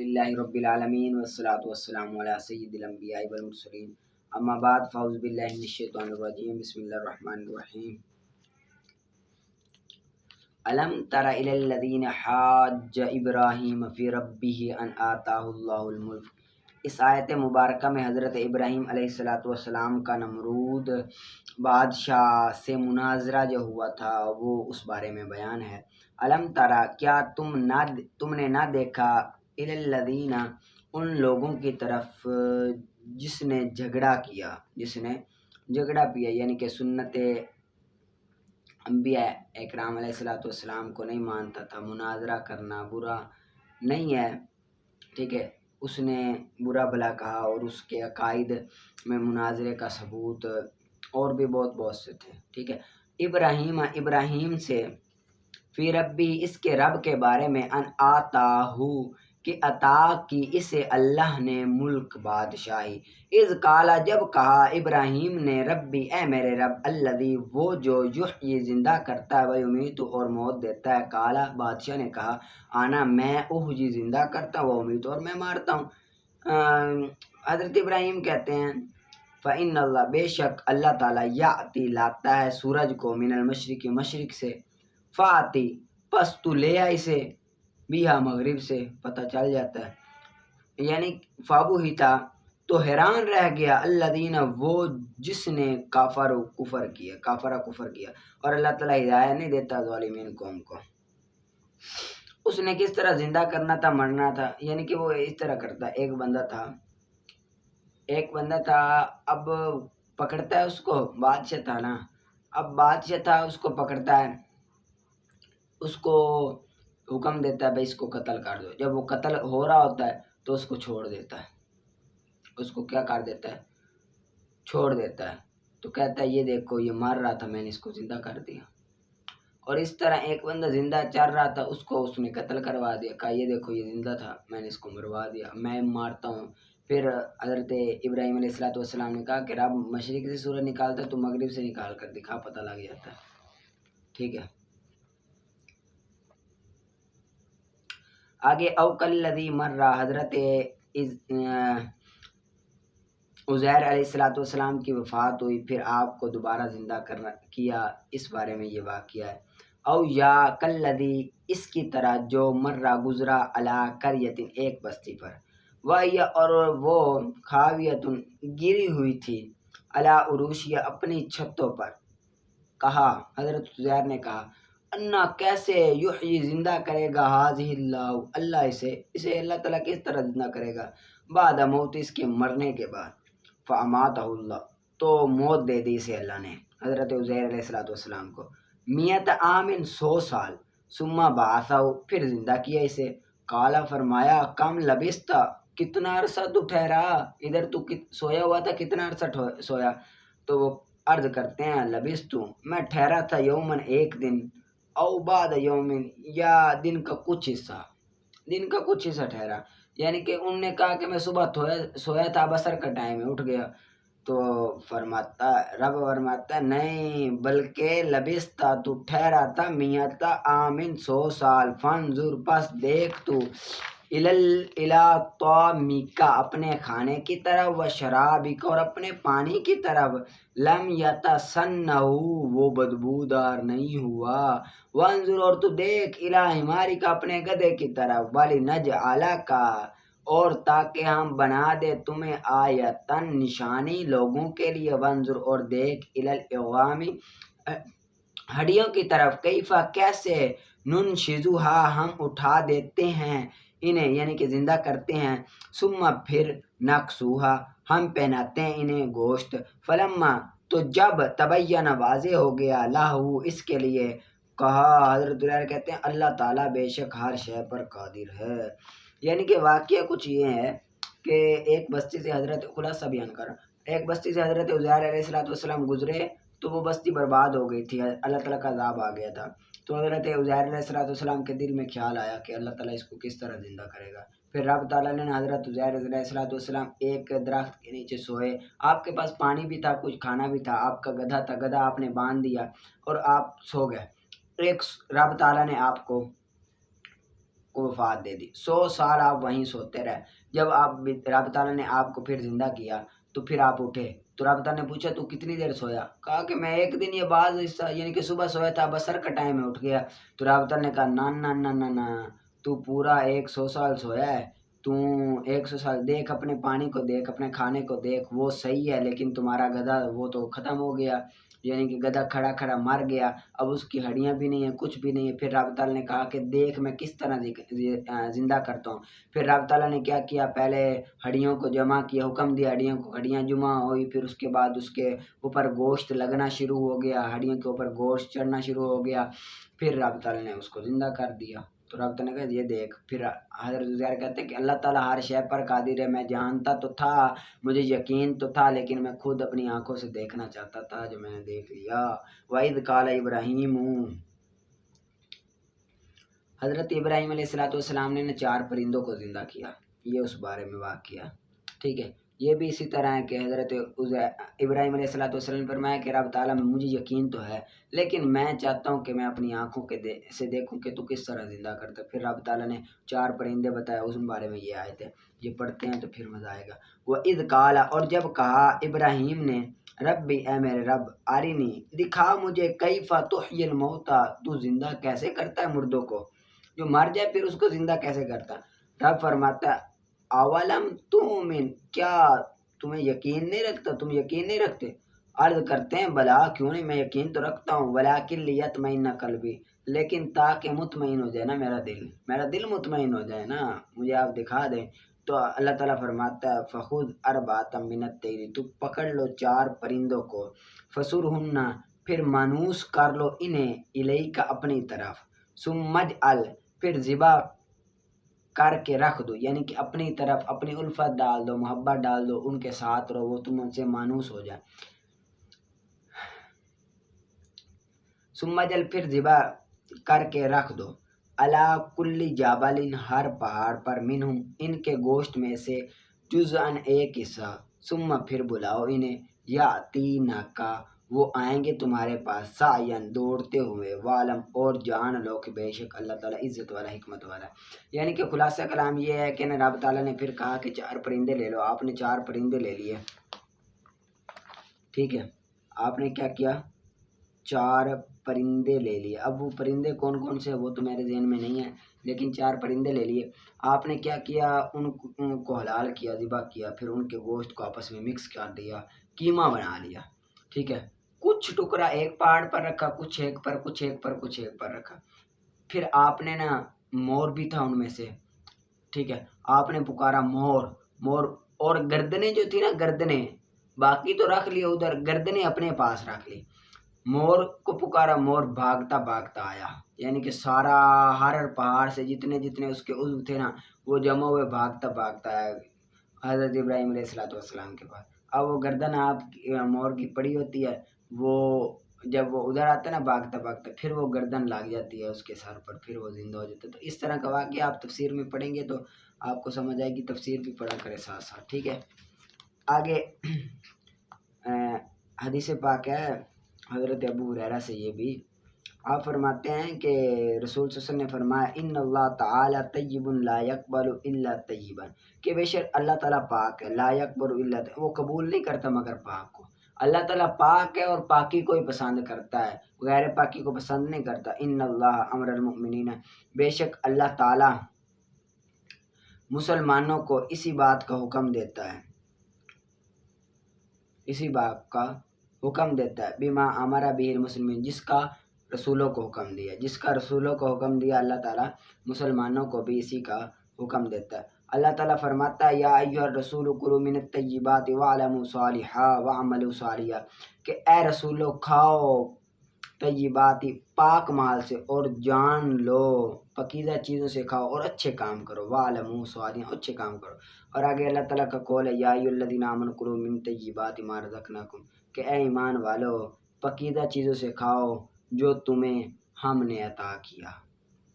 الحمدللہ رب العالمین والصلاة والسلام علی سید الانبیاء والمرسلین اما بعد فاعوذ باللہ من الشیطان الرجیم بسم اللہ الرحمن الرحیم الم تر الی الذین حاج ابراہیم فی ربہ ان آتاہ اللہ الملک۔ اس آیت مبارکہ میں حضرت ابراہیم علیہ السلام کا نمرود بادشاہ سے مناظرہ جو ہوا تھا وہ اس بارے میں بیان ہے۔ الم ترا، کیا تم نے نہ دیکھا، الی الذین، ان لوگوں کی طرف جس نے جھگڑا کیا یعنی کہ سنت انبیاء اکرام علیہ السلام کو نہیں مانتا تھا، مناظرہ کرنا برا نہیں ہے، ٹھیک ہے، اس نے برا بھلا کہا اور اس کے عقائد میں مناظرے کا ثبوت اور بھی بہت سے تھے، ٹھیک ہے۔ ابراہیم سے فی ربی، اس کے رب کے بارے میں، ان آتاہو، کہ عطا کی اسے اللہ نے ملک، بادشاہی، اذ قالا، جب کہا ابراہیم نے، ربی، اے میرے رب، الذی، وہ جو یحیی، زندہ کرتا ہے، ویمیت، اور موت دیتا ہے، قالا، بادشاہ نے کہا، آنا، میں، احیی، زندہ کرتا ہوں، ومیت، اور میں مارتا ہوں۔ حضرت ابراہیم کہتے ہیں فإن اللہ، بے شک اللہ تعالیٰ، یأتی، لاتا ہے سورج کو، من المشرق، مشرق سے، فاتی، پس تو لے آ اسے، بیہا، مغرب سے، پتہ چل جاتا ہے، یعنی فابہتا، تو حیران رہ گیا، الذین، وہ جس نے کفر کیا، اور اللہ تعالیٰ ہدایت نہیں دیتا ظالمین قوم کو۔ اس نے کس طرح زندہ کرنا تھا، مرنا تھا، یعنی کہ وہ اس طرح کرتا، ایک بندہ تھا، اب پکڑتا ہے اس کو، بادشاہ تھا نا، اب بادشاہ تھا، اس کو پکڑتا ہے، اس کو حکم دیتا ہے بھائی اس کو قتل کر دو، جب وہ قتل ہو رہا ہوتا ہے تو اس کو چھوڑ دیتا ہے، اس کو کیا کر دیتا ہے، چھوڑ دیتا ہے، تو کہتا ہے یہ دیکھو یہ مر رہا تھا، میں نے اس کو زندہ کر دیا۔ اور اس طرح ایک بندہ زندہ چل رہا تھا، اس کو اس نے قتل کروا دیا، کہا یہ دیکھو یہ زندہ تھا، میں نے اس کو مروا دیا، میں مارتا ہوں۔ پھر حضرت ابراہیم علیہ السلام نے کہا کہ رب مشرق سے سورج نکالتا ہے تو مغرب سے نکال کر دکھا، پتہ لگ جاتا ہے، ٹھیک ہے۔ آگے، او کالذی مر، حضرت عزیر علیہ السلام کی وفات ہوئی، پھر آپ کو دوبارہ زندہ کیا، اس بارے میں یہ واقعہ ہے۔ او یا کالذی، اس کی طرح، جو مرہ، گزرا، علی قریۃ، ایک بستی پر، وہی، اور وہ، خاویۃ، گری ہوئی تھی، علی عروشہا، اپنی چھتوں پر، کہا، حضرت عزیر نے کہا، انا، کیسے، یحیی، زندہ کرے گا، ہذہ اللہ، اللہ اسے اللہ تعالیٰ کس طرح زندہ کرے گا، بعد موت، اس کے مرنے کے بعد، فاماتہ اللہ، تو موت دے دی اسے اللہ نے، حضرت عزیر علیہ السلام کو، میت عامن، 100 سال، ثم بعثہ، پھر زندہ کیا اسے، قالا، فرمایا، کم لبثت، کتنا عرصہ تو ٹھہرا، ادھر تو سویا ہوا تھا، کتنا عرصہ سویا، تو وہ عرض کرتے ہیں لبثت، میں ٹھہرا تھا، یومن، ایک دن، او بعد یومن، یا دن کا کچھ حصہ ٹھہرا، یعنی کہ انہوں نے کہا کہ میں صبح سویا تھا، بسر کا ٹائم ہے، اٹھ گیا، تو رب فرماتا نہیں، بلکہ لبثتا، تو ٹھہرا تھا، میت عامن، 100 سال، فانظر، پس دیکھ تو، الی طعامک، اپنے کھانے کی طرف، و شرابک، اور اپنے پانی کی طرف، لم یتسنہ، وہ بدبودار نہیں ہوا، وانظر، اور تو دیکھ، الی حمارک، اپنے گدھے کی طرف، ولنجعلک، اور تاکہ ہم بنا دے تمہیں، آیتن، نشانی، لوگوں کے لیے، وانظر، اور دیکھ، الی العظام، ہڈیوں کی طرف، کیف، کیسے، ننشزھا، ہم اٹھا دیتے ہیں انہیں، یعنی کہ زندہ کرتے ہیں، ثم، پھر، نکسوھا، ہم پہناتے ہیں انہیں گوشت، فلما، تو جب، تبین، واضح ہو گیا، لہو، اس کے لیے، کہا، حضرت عزیر کہتے ہیں اللہ تعالیٰ بے شک ہر شے پر قادر ہے، یعنی کہ واقعہ کچھ یہ ہے کہ ایک بستی سے، حضرت خلاصہ بیان کر، ایک بستی سے حضرت عزیر علیہ السلام گزرے تو وہ بستی برباد ہو گئی تھی، اللہ تعالیٰ کا عذاب آ گیا تھا، تو حضرت عزیر علیہ السلام کے دل میں خیال آیا کہ اللہ تعالیٰ اس کو کس طرح زندہ کرے گا، پھر رب تعالیٰ نے حضرت عزیر علیہ السلام ایک درخت کے نیچے سوئے، آپ کے پاس پانی بھی تھا، کچھ کھانا بھی تھا، آپ کا گدھا تھا، گدھا آپ نے باندھ دیا اور آپ سو گئے، رب تعالیٰ نے آپ کو کو وفات دے دی، 100 سال آپ وہیں سوتے رہے۔ جب رب تعالیٰ نے آپ کو پھر زندہ کیا تو پھر آپ اٹھے تو رب تعالیٰ نے پوچھا تو کتنی دیر سویا؟ کہا کہ میں ایک دن یہ بعض حصہ یعنی کہ صبح سویا تھا، بسر کا ٹائم میں اٹھ گیا۔ تو رب تعالیٰ نے کہا نہ نہ نہ نہ نہ، تو پورا 100 سال سویا ہے، تو 100 سال دیکھ، اپنے پانی کو دیکھ، اپنے کھانے کو دیکھ، وہ صحیح ہے، لیکن تمہارا گدھا وہ تو ختم ہو گیا، یعنی کہ گدھا کھڑا کھڑا مر گیا، اب اس کی ہڈیاں بھی نہیں ہیں، کچھ بھی نہیں ہے۔ پھر رب تعالیٰ نے کہا کہ دیکھ میں کس طرح زندہ کرتا ہوں۔ پھر رب تعالیٰ نے کیا کیا، پہلے ہڈیوں کو جمع کیا، حکم دیا ہڈیوں کو، ہڈیاں جمع ہوئی، پھر اس کے بعد اس کے اوپر گوشت لگنا شروع ہو گیا، ہڈیوں کے اوپر گوشت چڑھنا شروع ہو گیا، پھر رب تعالیٰ نے اس کو زندہ کر دیا۔ تو رب تعالیٰ نے کہا یہ دیکھ۔ پھر حضرت عزیر کہتے ہیں کہ اللہ تعالیٰ ہر شے پر قادر ہے، میں جانتا تو تھا، مجھے یقین تو تھا، لیکن میں خود اپنی آنکھوں سے دیکھنا چاہتا تھا، جو میں نے دیکھ لیا۔ وَإِذْ قَالَ إِبْرَاهِيمُ، حضرت ابراہیم علیہ السلام نے 4 پرندوں کو زندہ کیا، یہ اس بارے میں واقعہ، ٹھیک ہے۔ یہ بھی اسی طرح ہے کہ حضرت ابراہیم علیہ السلام نے فرمایا کہ رب تعالیٰ میں مجھے یقین تو ہے، لیکن میں چاہتا ہوں کہ میں اپنی آنکھوں سے دیکھوں کہ تو کس طرح زندہ کرتا ہے۔ پھر رب تعالیٰ نے 4 پرندے بتایا، اس بارے میں یہ آئے تھے، یہ پڑھتے ہیں تو پھر مزہ آئے گا۔ وَإِذْ قَالَ، اور جب کہا ابراہیم نے، ربی اے میرے رب، آرینی دکھا مجھے، کیف تحیی الموتیٰ، تو زندہ کیسے کرتا ہے مردوں کو، جو مر جائے پھر اس کو زندہ کیسے کرتا۔ رب فرماتا ہے اولم تؤمن، کیا تمہیں یقین نہیں رکھتا، تم یقین نہیں رکھتے؟ عرض کرتے ہیں بلا، کیوں نہیں، میں یقین تو رکھتا ہوں، ولیکن لیطمئن قلبی، لیکن تاکہ مطمئن ہو جائے نا میرا دل مطمئن ہو جائے نا، مجھے آپ دکھا دیں۔ تو اللہ تعالیٰ فرماتا ہے فخذ اربعۃ من الطیر، تو پکڑ لو 4 پرندوں کو، فصرہن، پھر مانوس کر لو انہیں، الیک اپنی طرف، ثم اجعل، پھر ذبح کر کے رکھ دو، یعنی کہ اپنی طرف اپنی الفت ڈال دو، محبت ڈال دو، ان کے ساتھ رہو، وہ تم سے مانوس ہو جائے۔ ثم اجعل، پھر ذبح کر کے رکھ دو، علی کل جبل، ہر پہاڑ پر، منہم، ان کے گوشت میں سے، جزءاً ایک حصہ، ثم پھر بلاؤ انہیں، یاتینک، وہ آئیں گے تمہارے پاس، سعیاً، دوڑتے ہوئے، وعلم، اور جان لو کہ بے شک اللہ تعالیٰ عزت والا حکمت والا ہے۔ یعنی کہ خلاصہ کلام یہ ہے کہ رب تعالیٰ نے پھر کہا کہ 4 پرندے لے لو، آپ نے 4 پرندے لے لیے، ٹھیک ہے، آپ نے کیا کیا، 4 پرندے لے لیے۔ اب وہ پرندے کون کون سے وہ تو میرے ذہن میں نہیں ہے، لیکن 4 پرندے لے لیے۔ آپ نے کیا کیا، ان کو حلال کیا، ذبح کیا، پھر ان کے گوشت کو آپس میں مکس کر دیا، قیمہ بنا لیا، ٹھیک ہے۔ کچھ ٹکڑا ایک پہاڑ پر رکھا، کچھ ایک پر، کچھ ایک پر، کچھ ایک پر رکھا۔ پھر آپ نے نا، مور بھی تھا ان میں سے، ٹھیک ہے، آپ نے پکارا مور، اور گردنیں جو تھی نا، گردنیں باقی تو رکھ لی ادھر، گردنیں اپنے پاس رکھ لی۔ مور کو پکارا، مور بھاگتا بھاگتا آیا، یعنی کہ سارا ہر پہاڑ سے جتنے اس کے عضو تھے نا، وہ جمع ہوئے، بھاگتا بھاگتا آیا حضرت ابراہیم علیہ السلام کے پاس۔ اب وہ گردن آپ مور کی پڑی ہوتی ہے، وہ جب وہ ادھر آتا ہے نا بھاگتا بھاگتا، پھر وہ گردن لگ جاتی ہے اس کے سر پر، پھر وہ زندہ ہو جاتا ہے۔ تو اس طرح کا واقعہ آپ تفسیر میں پڑھیں گے تو آپ کو سمجھ آئے گی، تفسیر بھی پڑھا کرے ساتھ ساتھ، ٹھیک ہے۔ آگے حدیث پاک ہے حضرت ابو ہریرہ سے، یہ بھی آپ فرماتے ہیں کہ رسول صلی اللہ علیہ وسلم نے فرمایا ان اللہ تعالی طیب لا یقبل الا طیبا، کہ بے شک اللہ تعالیٰ پاک ہے، لا یقبل الا، وہ قبول نہیں کرتا مگر پاک کو۔ اللہ تعالیٰ پاک ہے اور پاکی کو ہی پسند کرتا ہے، غیر پاکی کو پسند نہیں کرتا۔ ان اللہ امر المؤمنین، بے شک اللہ تعالیٰ مسلمانوں کو اسی بات کا حکم دیتا ہے، اسی بات کا حکم دیتا ہے، بما امر به المسلمین، جس کا رسولوں کو حکم دیا، جس کا رسولوں کو حکم دیا اللہ تعالیٰ مسلمانوں کو بھی اسی کا حکم دیتا ہے۔ اللہ تعالیٰ فرماتا ہے یا ایھا الرسول کلوا من الطیبات واعلموا صالحا واعملوا صالحا، کہ اے رسولو کھاؤ طیبات، پاک مال سے، اور جان لو پاکیزہ چیزوں سے کھاؤ، اور اچھے کام کرو، واعلموا صالحا، اچھے کام کرو۔ اور آگے اللہ تعالیٰ کا قول ہے یا ایھا الذین آمنوا کلوا من طیبات ما رزقناکم، کہ اے ایمان والو پاکیزہ چیزوں سے کھاؤ جو تمہیں ہم نے عطا کیا،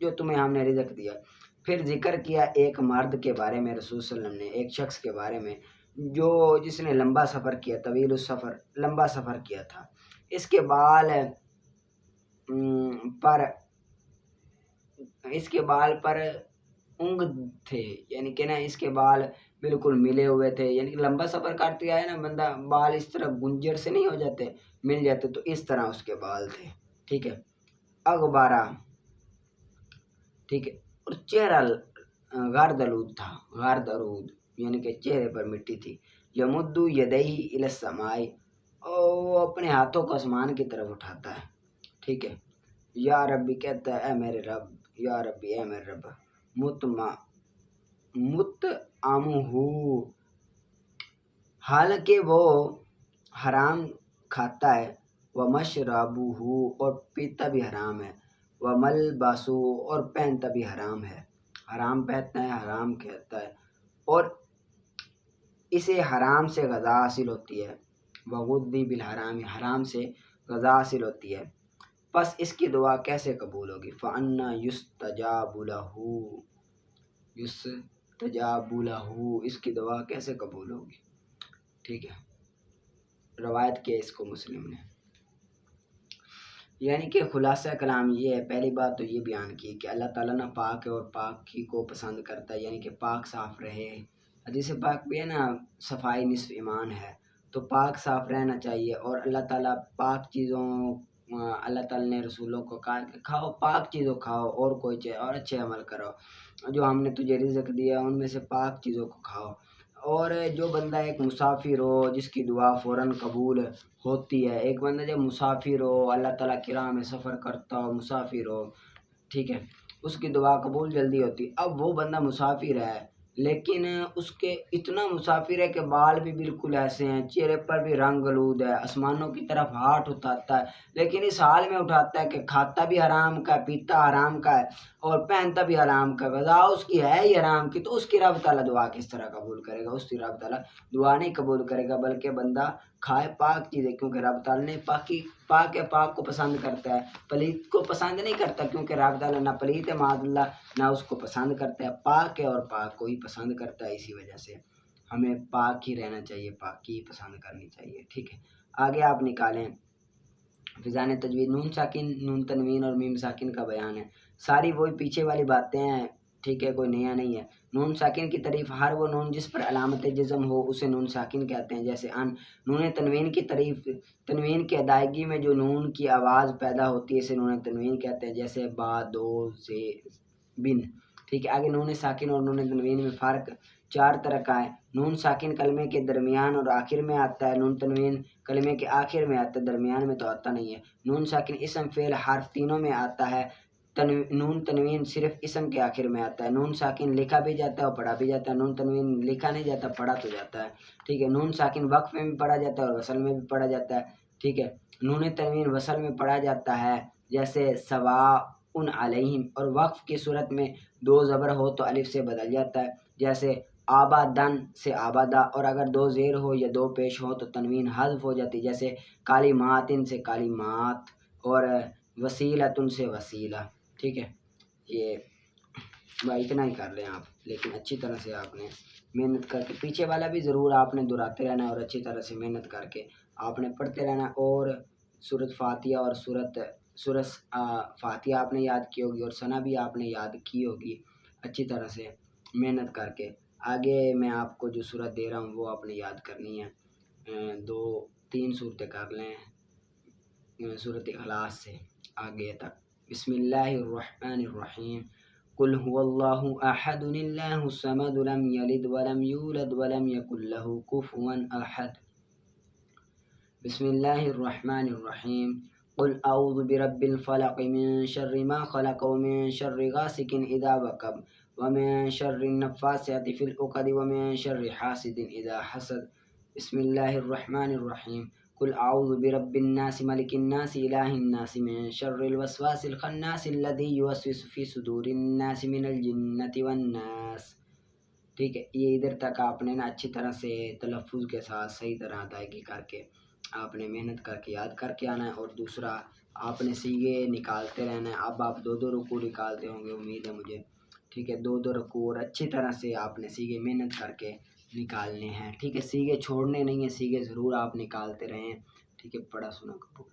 جو تمہیں ہم نے رزق دیا۔ پھر ذکر کیا ایک مرد کے بارے میں، رسول صلی اللہ علیہ وسلم نے ایک شخص کے بارے میں جس نے لمبا سفر کیا، طویل السفر، لمبا سفر کیا تھا، اس کے بال پر اونگ تھے، یعنی کہ نا اس کے بال بالکل ملے ہوئے تھے، یعنی کہ لمبا سفر کرتے آئے نا بندہ، بال اس طرح گنجر سے نہیں ہو جاتے، مل جاتے، تو اس طرح اس کے بال تھے، ٹھیک ہے۔ اغبارہ، ٹھیک ہے، اور چہرہ غاردلود تھا، غاردرود یعنی کہ چہرے پر مٹی تھی۔ یمدو یدیہ الی السماء، اور وہ اپنے ہاتھوں کو آسمان کی طرف اٹھاتا ہے، ٹھیک ہے۔ یا ربی کہتا ہے اے میرے رب، یا ربی اے میرے رب، مطعمہ، حالانکہ وہ حرام کھاتا ہے، ومشربہ، اور پیتا بھی حرام ہے، وملبسہ، اور پہنتا بھی حرام ہے، حرام پہنتا ہے، حرام کھاتا ہے، اور اسے حرام سے غذا حاصل ہوتی ہے، وغذی بالحرام، حرام سے غذا حاصل ہوتی ہے، پس اس کی دعا کیسے قبول ہوگی؟ فَأَنَّا يُسْتَجَابُ لَهُ، يُسْتَجَابُ لَهُ، اس کی دعا کیسے قبول ہوگی، ٹھیک ہے۔ روایت کیا اس کو مسلم نے۔ یعنی کہ خلاصہ کلام یہ ہے، پہلی بات تو یہ بیان کی کہ اللہ تعالیٰ نہ پاک ہے اور پاکی کو پسند کرتا ہے، یعنی کہ پاک صاف رہے۔ حدیث پاک بھی ہے نا، صفائی نصف ایمان ہے، تو پاک صاف رہنا چاہیے، اور اللہ تعالیٰ پاک چیزوں، اللہ تعالیٰ نے رسولوں کو کہا کہ کھاؤ، پاک چیزوں کھاؤ، اور کوئی چیز اور اچھے عمل کرو، جو ہم نے تجھے رزق دیا ان میں سے پاک چیزوں کو کھاؤ۔ اور جو بندہ ایک مسافر ہو جس کی دعا فوراً قبول ہوتی ہے، ایک بندہ جب مسافر ہو، اللہ تعالیٰ کی راہ میں سفر کرتا ہو، مسافر ہو، ٹھیک ہے، اس کی دعا قبول جلدی ہوتی۔ اب وہ بندہ مسافر ہے، لیکن اس کے اتنا مسافر ہے کہ بال بھی بالکل ایسے ہیں، چہرے پر بھی رنگ آلود ہے، آسمانوں کی طرف ہاتھ اٹھاتا ہے، لیکن اس حال میں اٹھاتا ہے کہ کھاتا بھی حرام کا، پیتا حرام کا ہے، اور پہنتا بھی حرام کا، غذا اس کی ہے ہی حرام کی، تو اس کی رب تعالیٰ دعا کس طرح قبول کرے گا؟ اس کی رب تعالیٰ دعا نہیں قبول کرے گا، بلکہ بندہ کھائے پاک چیزیں، کیونکہ رب تعالیٰ نے پاک ہے، پاک کو پسند کرتا ہے، پلیت کو پسند نہیں کرتا، کیونکہ رب تعالیٰ نہ پلیت ہے معاذ اللہ، نہ اس کو پسند کرتا ہے، پاک ہے اور پاک کو ہی پسند کرتا ہے، اسی وجہ سے ہمیں پاک ہی رہنا چاہیے، پاک ہی پسند کرنی چاہیے، ٹھیک ہے۔ آگے آپ نکالیں، فضان تجوید، نون ساکن، نون تنوین اور میم ساکن کا بیان ہے، ساری وہی پیچھے والی باتیں ہیں، ٹھیک ہے، کوئی نیا نہیں ہے۔ نون ساکن کی تعریف، ہر وہ نون جس پر علامت جزم ہو اسے نون ساکن کہتے ہیں، جیسے ان۔ نون تنوین کی تعریف، تنوین کی ادائیگی میں جو نون کی آواز پیدا ہوتی ہے اسے نون تنوین کہتے ہیں، جیسے با، دو، زے، بن، ٹھیک ہے۔ آگے نون ساکن اور نون تنوین میں فرق 4 طرح کا ہے۔ نون ساکن کلمے کے درمیان اور آخر میں آتا ہے، نون تنوین کلمے کے آخر میں آتا ہے، درمیان میں تو آتا نہیں ہے۔ نون ساکن اسم، فعل، حرف تینوں میں آتا ہے، نون تنوین صرف اسم کے آخر میں آتا ہے۔ نون ساکن لکھا بھی جاتا ہے اور پڑھا بھی جاتا ہے، نون تنوین لکھا نہیں جاتا، پڑھا تو جاتا ہے، ٹھیک ہے۔ نون ساکن وقف میں بھی پڑھا جاتا ہے اور وصل میں بھی پڑھا جاتا ہے، ٹھیک ہے۔ نون تنوین وصل میں پڑھا جاتا ہے، جیسے سواء علیہم، اور وقف کی صورت میں 2 زبر ہو تو الف سے بدل جاتا ہے، جیسے آبادن سے آبادہ، اور اگر 2 زیر ہو یا 2 پیش ہو تو تنوین حذف ہو جاتی، جیسے کالیماتن سے کالیمات، اور وسیلتن سے وسیلہ، ٹھیک ہے۔ یہ اتنا ہی کر لیں آپ، لیکن اچھی طرح سے آپ نے محنت کر کے، پیچھے والا بھی ضرور آپ نے دہراتے رہنا ہے، اور اچھی طرح سے محنت کر کے آپ نے پڑھتے رہنا، اور سورۃ فاتحہ اور سورۃ فاتحہ آپ نے یاد کی ہوگی، اور ثنا بھی آپ نے یاد کی ہوگی، اچھی طرح سے محنت کر کے۔ آگے میں آپ کو جو سورت دے رہا ہوں وہ آپ نے یاد کرنی ہے، 2-3 صورتیں کر لیں، سورۃ اخلاص سے آگے تک۔ بسم اللہ الرحمن الرحیم، قل هو اللہ احد اللہ الصمد لم یلد ولم یولد ولم یکن له کفوا احد۔ بسم اللہ الرحمن الرحیم، قل اعوذ برب الفلق من شر ما خلق ومن شر غاسق اذا وقب ومن شر النفاثات في العقد ومن شر حاسد اذا حسد۔ بسم اللہ الرحمن الرحیم، قل اعوذ برب الناس ملک الناس الہ الناس من شر الوسواس الخناس الذی یوسوس فی صدور الناس من الجنۃ والناس، ٹھیک ہے۔ یہ ادھر تک آپ نے نا اچھی طرح سے تلفظ کے ساتھ صحیح طرح ادائیگی کر کے آپ نے محنت کر کے یاد کر کے آنا ہے، اور دوسرا آپ نے سیگے نکالتے رہنا ہے۔ اب آپ 2 رکوع نکالتے ہوں گے، امید ہے مجھے، ٹھیک ہے، 2 رکوع، اور اچھی طرح سے آپ نے سیگے محنت کر کے نکالنے ہیں، ٹھیک ہے۔ سیگے چھوڑنے نہیں ہیں، سیگے ضرور آپ نکالتے رہیں، ٹھیک ہے۔ پڑھا سنا قبول۔